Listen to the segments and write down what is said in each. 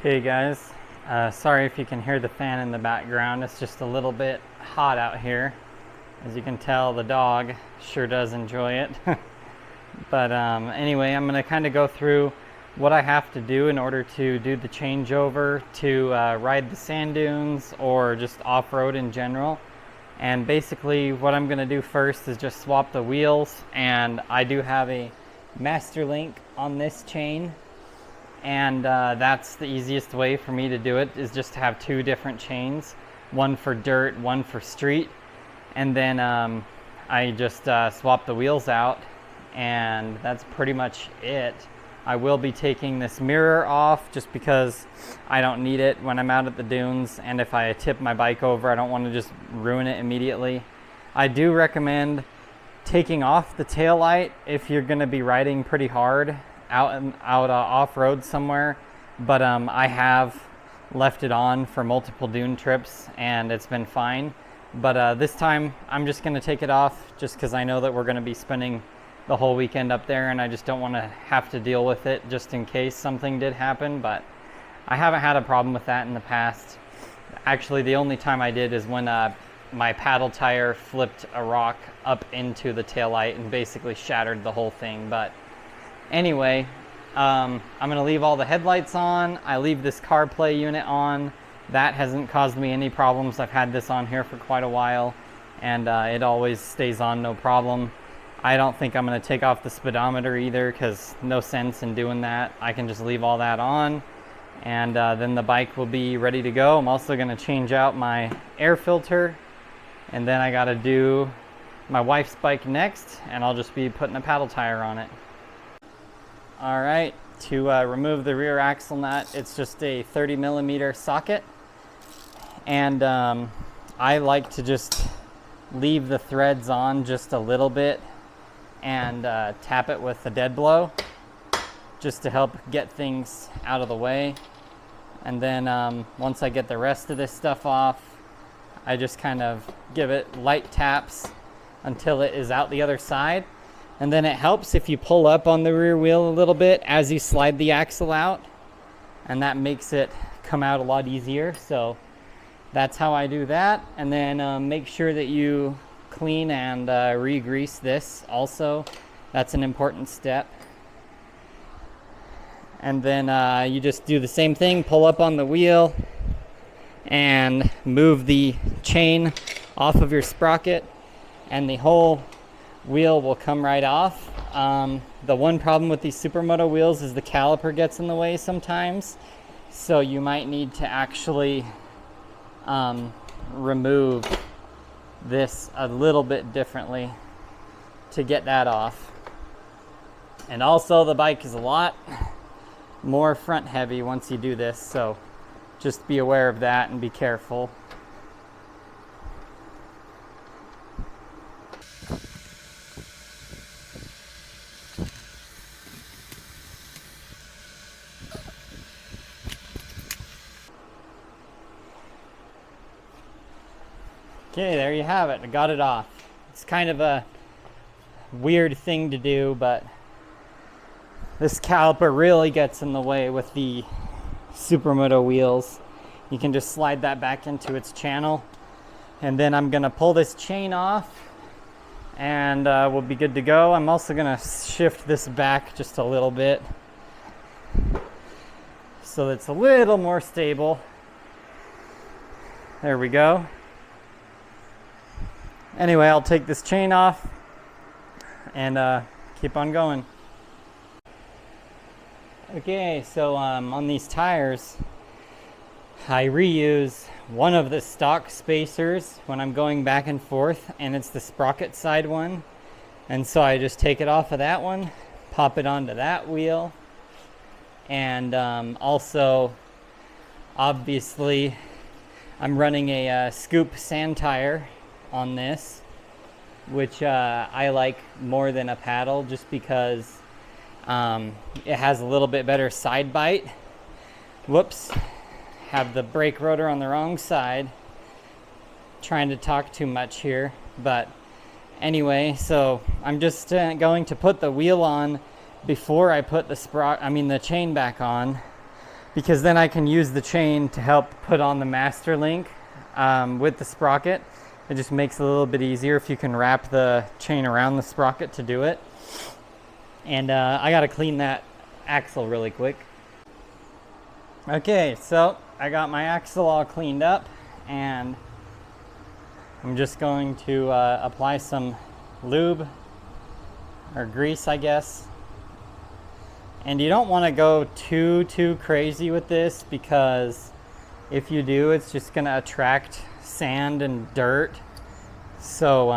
Hey guys, sorry if you can hear the fan in the background. It's just a little bit hot out here. As you can tell, the dog sure does enjoy it. But anyway, I'm going to kind of go through what I have to do in order to do the changeover to ride the sand dunes or just off-road in general. And basically what I'm going to do first is just swap the wheels, and I do have a master link on this chain. And that's the easiest way for me to do it, is just to have two different chains, one for dirt, one for street. And then I just swap the wheels out, and that's pretty much it. I will be taking this mirror off just because I don't need it when I'm out at the dunes, and if I tip my bike over, I don't want to just ruin it immediately. I do recommend taking off the tail light if you're going to be riding pretty hard out off-road somewhere, but I have left it on for multiple dune trips and it's been fine. But this time I'm just going to take it off just because I know that we're going to be spending the whole weekend up there, and I just don't want to have to deal with it just in case something did happen. But I haven't had a problem with that in the past. Actually, the only time I did is when my paddle tire flipped a rock up into the taillight and basically shattered the whole thing. But anyway, I'm going to leave all the headlights on. I leave this CarPlay unit on. That hasn't caused me any problems. I've had this on here for quite a while, and it always stays on, no problem. I don't think I'm going to take off the speedometer either, because no sense in doing that. I can just leave all that on, and then the bike will be ready to go. I'm also going to change out my air filter, and then I got to do my wife's bike next, and I'll just be putting a paddle tire on it. All right, to remove the rear axle nut, it's just a 30mm socket, and I like to just leave the threads on just a little bit and tap it with a dead blow just to help get things out of the way. And then once I get the rest of this stuff off, I just kind of give it light taps until it is out the other side. And then it helps if you pull up on the rear wheel a little bit as you slide the axle out, and that makes it come out a lot easier. So that's how I do that. And then make sure that you clean and re-grease this also. That's an important step. And then you just do the same thing, pull up on the wheel and move the chain off of your sprocket, and the whole wheel will come right off. The one problem with these Supermoto wheels is the caliper gets in the way sometimes, so you might need to actually remove this a little bit differently to get that off. And also the bike is a lot more front heavy once you do this, so just be aware of that and be careful. Okay, there you have it. I got it off. It's kind of a weird thing to do, but this caliper really gets in the way with the Supermoto wheels. You can just slide that back into its channel, and then I'm gonna pull this chain off, and we'll be good to go. I'm also gonna shift this back just a little bit so it's a little more stable. There we go. Anyway, I'll take this chain off and keep on going. Okay, so on these tires, I reuse one of the stock spacers when I'm going back and forth, and it's the sprocket side one. And so I just take it off of that one, pop it onto that wheel, and also, obviously, I'm running a scoop sand tire on this, which I like more than a paddle, just because it has a little bit better side bite. Whoops, have the brake rotor on the wrong side. Trying to talk too much here, but anyway, so I'm just going to put the wheel on before I put the chain back on, because then I can use the chain to help put on the master link with the sprocket. It just makes it a little bit easier if you can wrap the chain around the sprocket to do it. And I gotta clean that axle really quick. Okay, so I got my axle all cleaned up, and I'm just going to apply some lube or grease, I guess. And you don't want to go too crazy with this, because if you do, it's just going to attract sand and dirt. So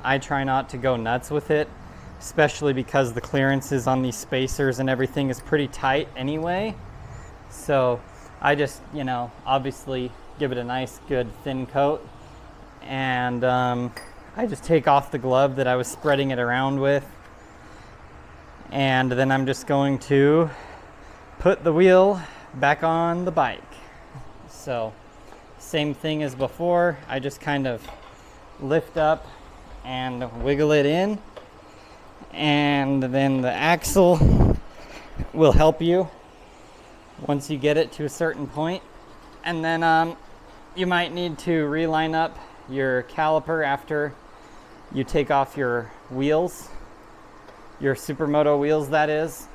I try not to go nuts with it, especially because the clearances on these spacers and everything is pretty tight anyway. So I just, obviously give it a nice good thin coat. And I just take off the glove that I was spreading it around with. And then I'm just going to put the wheel back on the bike. So same thing as before. I just kind of lift up and wiggle it in. And then the axle will help you once you get it to a certain point. And then you might need to reline up your caliper after you take off your wheels. Your Supermoto wheels, that is.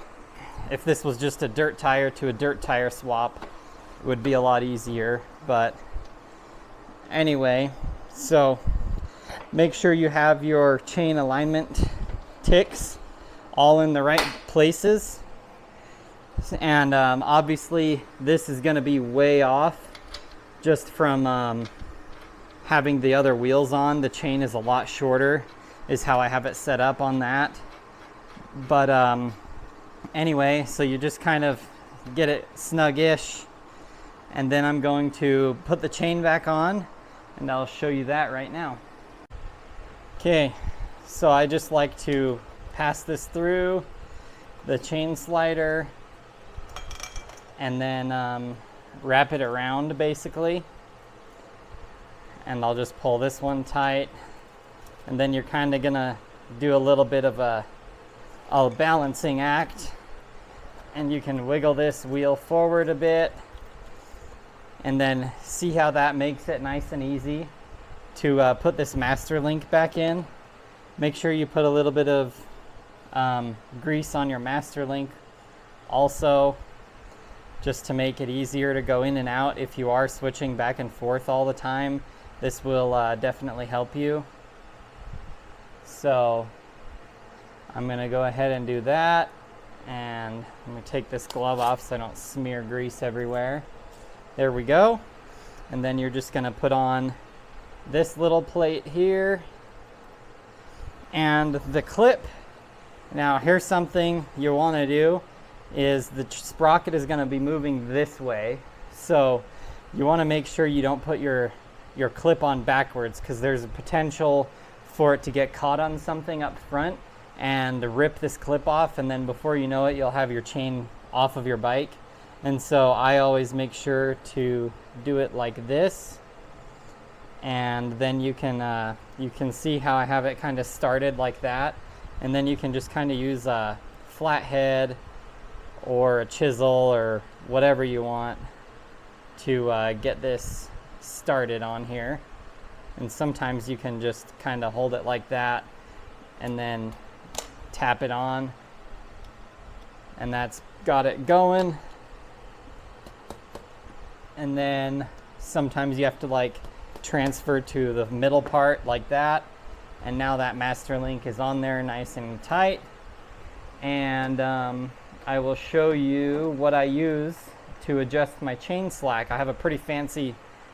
If this was just a dirt tire to a dirt tire swap, it would be a lot easier. But anyway, so make sure you have your chain alignment ticks all in the right places. And obviously this is going to be way off just from having the other wheels on. The chain is a lot shorter, is how I have it set up on that. But anyway, so you just kind of get it snug-ish, and then I'm going to put the chain back on, and I'll show you that right now. Okay, so I just like to pass this through the chain slider and then wrap it around basically, and I'll just pull this one tight, and then you're kind of gonna do a little bit of a balancing act, and you can wiggle this wheel forward a bit, and then see how that makes it nice and easy to put this master link back in. Make sure you put a little bit of grease on your master link also, just to make it easier to go in and out if you are switching back and forth all the time. This will definitely help you. So I'm gonna go ahead and do that, and I'm gonna take this glove off so I don't smear grease everywhere. There we go. And then you're just gonna put on this little plate here and the clip. Now here's something you want to do, is the sprocket is going to be moving this way, so you want to make sure you don't put your clip on backwards, because there's a potential for it to get caught on something up front and rip this clip off, and then before you know it, you'll have your chain off of your bike. And so I always make sure to do it like this, and then you can see how I have it kind of started like that, and then you can just kind of use a flathead or a chisel or whatever you want to get this started on here. And sometimes you can just kind of hold it like that and then tap it on, and that's got it going. And then sometimes you have to like transfer to the middle part like that, and now that master link is on there nice and tight. And I will show you what I use to adjust my chain slack. I have a pretty fancy,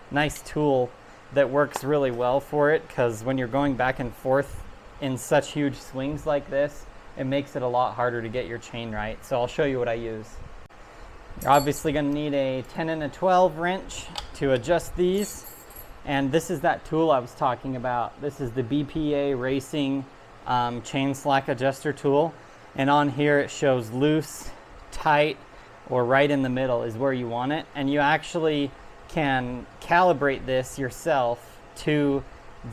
nice tool that works really well for it, because when you're going back and forth in such huge swings like this, it makes it a lot harder to get your chain right. So I'll show you what I use. You're obviously going to need a 10 and a 12 wrench to adjust these. And this is that tool I was talking about. This is the BPA Racing chain slack adjuster tool. And on here it shows loose, tight, or right in the middle is where you want it. And you actually can calibrate this yourself to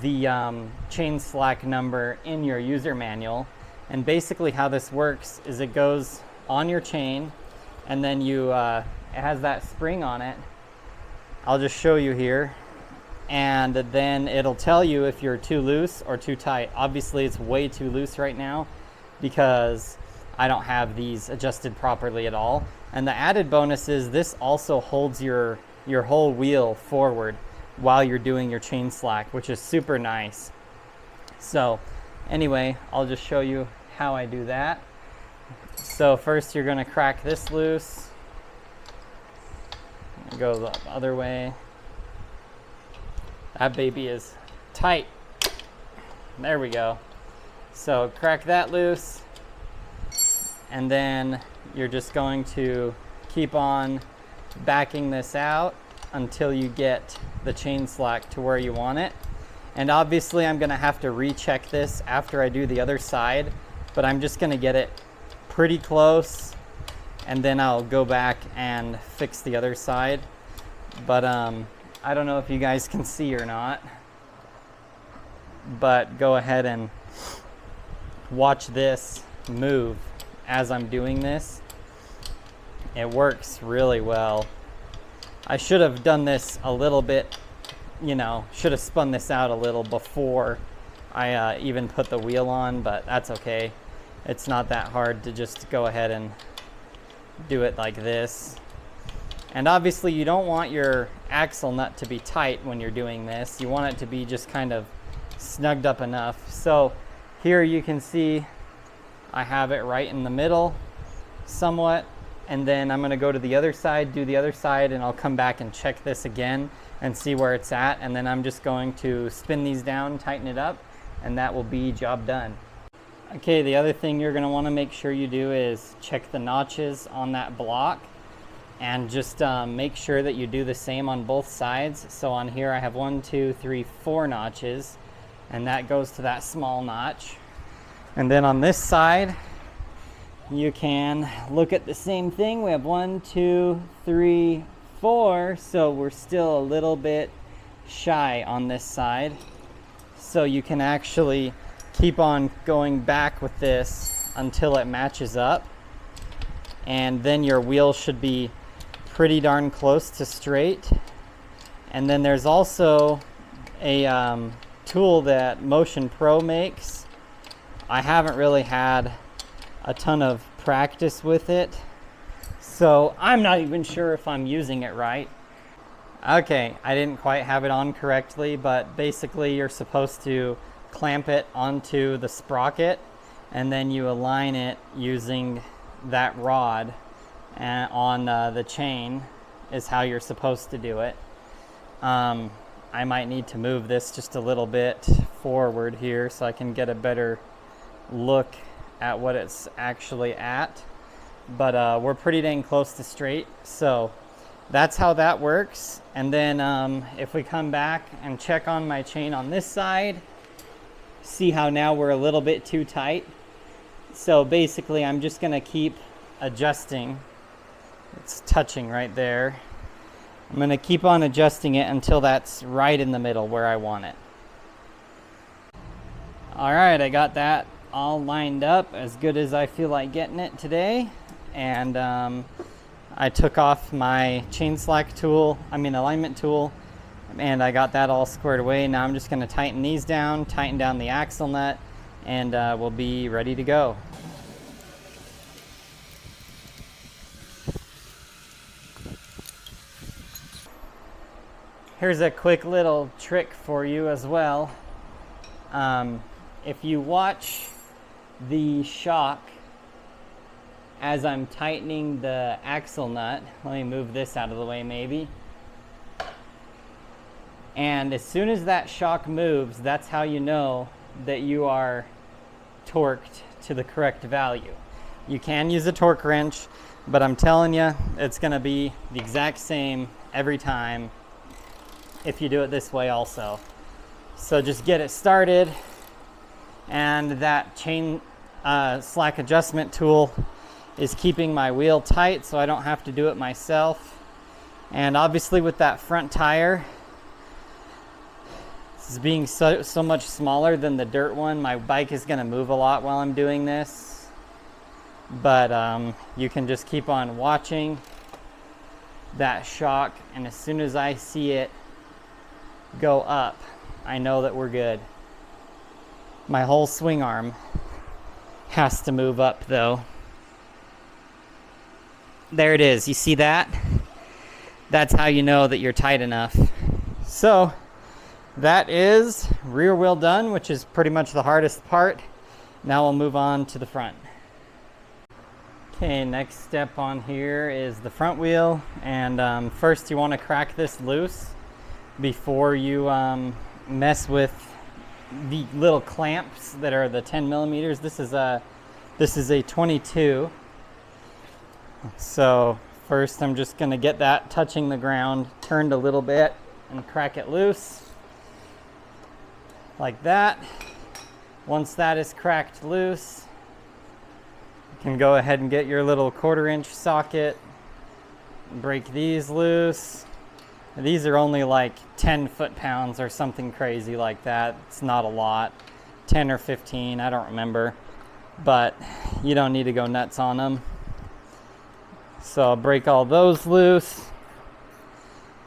the chain slack number in your user manual. And basically how this works is it goes on your chain, and then you it has that spring on it. I'll just show you here. And then it'll tell you if you're too loose or too tight. Obviously it's way too loose right now because I don't have these adjusted properly at all. And the added bonus is this also holds your whole wheel forward while you're doing your chain slack, which is super nice. So anyway, I'll just show you how I do that. So first you're gonna crack this loose. Go the other way. That baby is tight. There we go. So crack that loose. And then you're just going to keep on backing this out until you get the chain slack to where you want it. And obviously I'm gonna have to recheck this after I do the other side, but I'm just gonna get it pretty close and then I'll go back and fix the other side. But I don't know if you guys can see or not, but go ahead and watch this move as I'm doing this. It works really well. I should have done this a little bit, should have spun this out a little before I even put the wheel on, but that's okay. It's not that hard to just go ahead and do it like this. And obviously you don't want your axle nut to be tight when you're doing this. You want it to be just kind of snugged up enough. So here you can see I have it right in the middle somewhat. And then I'm gonna go to the other side, do the other side, and I'll come back and check this again and see where it's at. And then I'm just going to spin these down, tighten it up, and that will be job done. Okay, the other thing you're gonna wanna make sure you do is check the notches on that block. And just make sure that you do the same on both sides. So on here I have 1, 2, 3, 4 notches, and that goes to that small notch. And then on this side, you can look at the same thing. We have 1, 2, 3, 4, so we're still a little bit shy on this side. So you can actually keep on going back with this until it matches up. And then your wheel should be pretty darn close to straight. And then there's also a tool that Motion Pro makes. I haven't really had a ton of practice with it, so I'm not even sure if I'm using it right. Okay, I didn't quite have it on correctly, but basically you're supposed to clamp it onto the sprocket and then you align it using that rod on the chain is how you're supposed to do it. I might need to move this just a little bit forward here so I can get a better look at what it's actually at, but we're pretty dang close to straight, so that's how that works. And then if we come back and check on my chain on this side, see how now we're a little bit too tight. So basically I'm just gonna keep adjusting. It's touching right there. I'm gonna keep on adjusting it until that's right in the middle where I want it. All right, I got that all lined up as good as I feel like getting it today. And I took off my chain slack tool, alignment tool, and I got that all squared away. Now I'm just gonna tighten these down, tighten down the axle nut, and we'll be ready to go. Here's a quick little trick for you as well. If you watch the shock as I'm tightening the axle nut, let me move this out of the way maybe. And as soon as that shock moves, that's how you know that you are torqued to the correct value. You can use a torque wrench, but I'm telling you, it's gonna be the exact same every time if you do it this way also. So just get it started, and that chain slack adjustment tool is keeping my wheel tight so I don't have to do it myself. And obviously with that front tire, this is being so much smaller than the dirt one, my bike is gonna move a lot while I'm doing this. But you can just keep on watching that shock, and as soon as I see it go up, I know that we're good. My whole swing arm has to move up though. There it is. You see that? That's how you know that you're tight enough. So that is rear wheel done, which is pretty much the hardest part. Now we'll move on to the front. Okay, next step on here is the front wheel, and first you want to crack this loose before you mess with the little clamps that are the 10 millimeters. This is a 22. So first I'm just going to get that touching the ground turned a little bit and crack it loose like that. Once that is cracked loose, you can go ahead and get your little 1/4 inch socket, break these loose. These are only like 10 foot-pounds or something crazy like that. It's not a lot, 10 or 15, I don't remember, but you don't need to go nuts on them. So I'll break all those loose,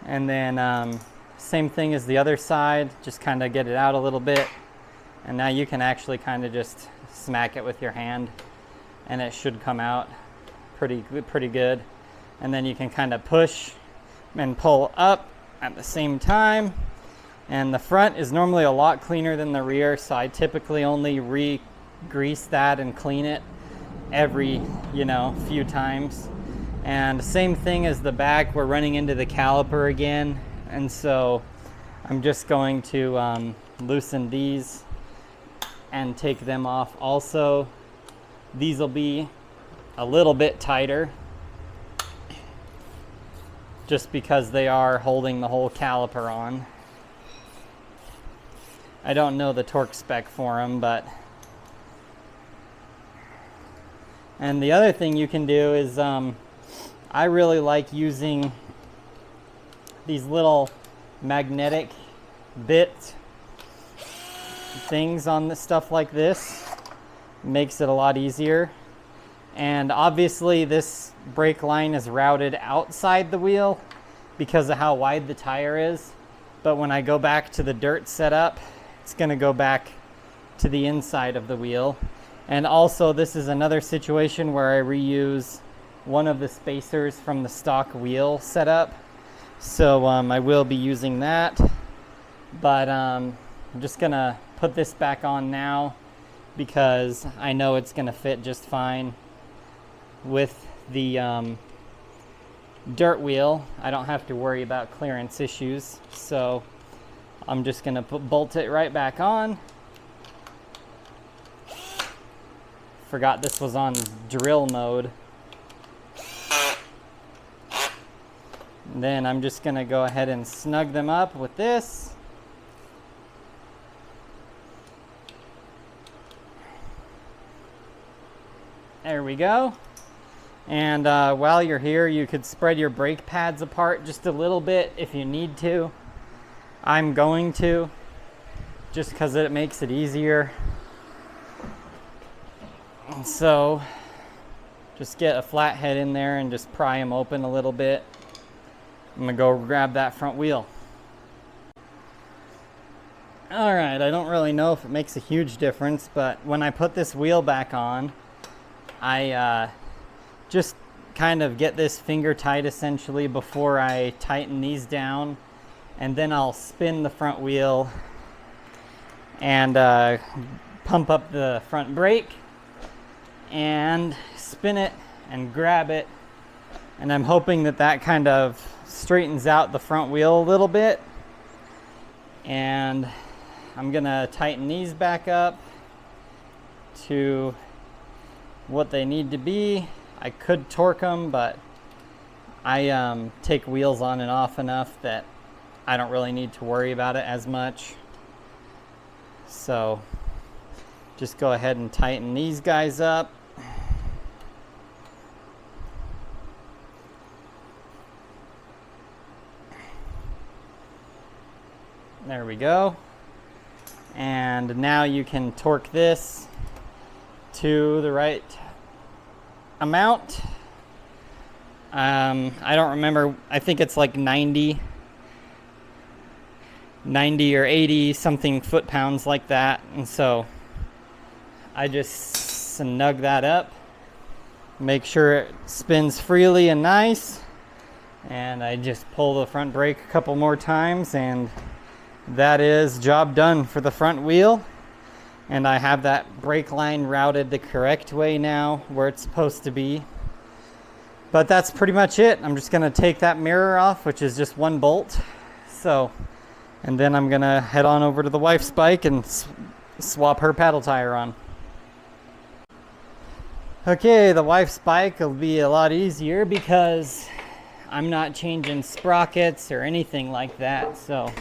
and then same thing as the other side, just kind of get it out a little bit, and now you can actually kind of just smack it with your hand and it should come out pretty good. And then you can kind of push and pull up at the same time. And the front is normally a lot cleaner than the rear, so I typically only re-grease that and clean it every few times. And same thing as the back, we're running into the caliper again, and so I'm just going to loosen these and take them off also. These will be a little bit tighter just because they are holding the whole caliper on. I don't know the torque spec for them, but... And the other thing you can do is I really like using these little magnetic bit things on this stuff like this. Makes it a lot easier. And obviously this brake line is routed outside the wheel because of how wide the tire is. But when I go back to the dirt setup, it's going to go back to the inside of the wheel. And also this is another situation where I reuse one of the spacers from the stock wheel setup. So I will be using that. But I'm just going to put this back on now because I know it's going to fit just fine with the dirt wheel. I don't have to worry about clearance issues, so I'm just going to bolt it right back on. Forgot this was on drill mode. And then I'm just going to go ahead and snug them up with this. There we go. And while you're here, you could spread your brake pads apart just a little bit if you need to. I'm going to, just because it makes it easier. And so just get a flathead in there and just pry them open a little bit. I'm gonna go grab that front wheel. All right, I don't really know if it makes a huge difference, but when I put this wheel back on, I just kind of get this finger tight essentially before I tighten these down, and then I'll spin the front wheel and pump up the front brake and spin it and grab it, and I'm hoping that that kind of straightens out the front wheel a little bit. And I'm gonna tighten these back up to what they need to be. I could torque them, but I take wheels on and off enough that I don't really need to worry about it as much. So just go ahead and tighten these guys up. There we go. And now you can torque this to the right amount. I don't remember. I think it's like 90 or 80 something foot-pounds like that. And so I just snug that up, make sure it spins freely and nice, and I just pull the front brake a couple more times, and that is job done for the front wheel. And I have that brake line routed the correct way now, where it's supposed to be. But that's pretty much it. I'm just gonna take that mirror off, which is just one bolt. And then I'm gonna head on over to the wife's bike and swap her paddle tire on. Okay, the wife's bike will be a lot easier because I'm not changing sprockets or anything like that. So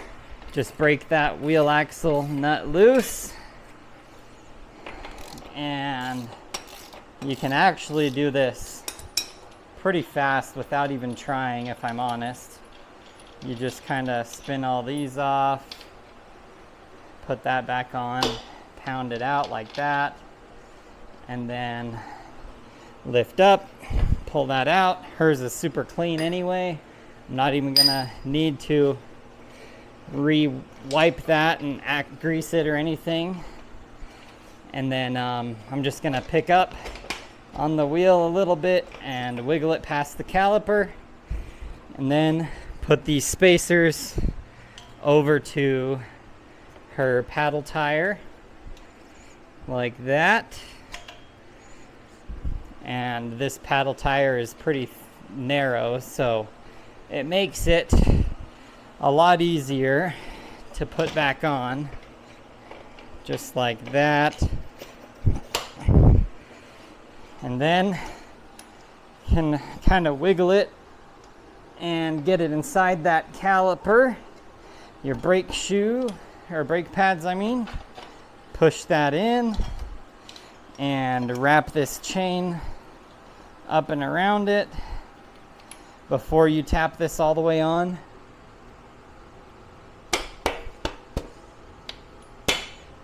just break that wheel axle nut loose, and you can actually do this pretty fast without even trying, if I'm honest. You just kind of spin all these off, put that back on, pound it out like that, and then lift up, pull that out. Hers is super clean anyway. I'm not even gonna need to re-wipe that and grease it or anything. And then I'm just gonna pick up on the wheel a little bit and wiggle it past the caliper, and then put these spacers over to her paddle tire like that. And this paddle tire is pretty narrow, so it makes it a lot easier to put back on, just like that. And then you can kind of wiggle it and get it inside that caliper, your brake shoe, or brake pads I mean. Push that in and wrap this chain up and around it before you tap this all the way on.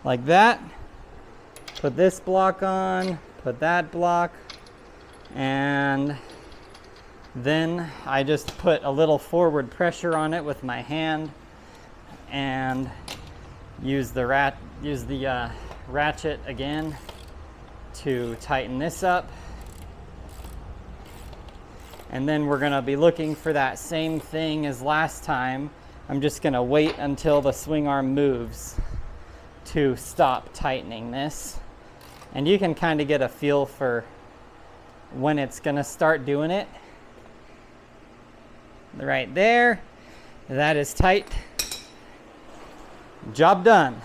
Like that. Put this block on, put that block, and then I just put a little forward pressure on it with my hand and use the ratchet again to tighten this up. And then we're gonna be looking for that same thing as last time. I'm just gonna wait until the swing arm moves to stop tightening this. And you can kind of get a feel for when it's gonna start doing it. Right there, that is tight. Job done.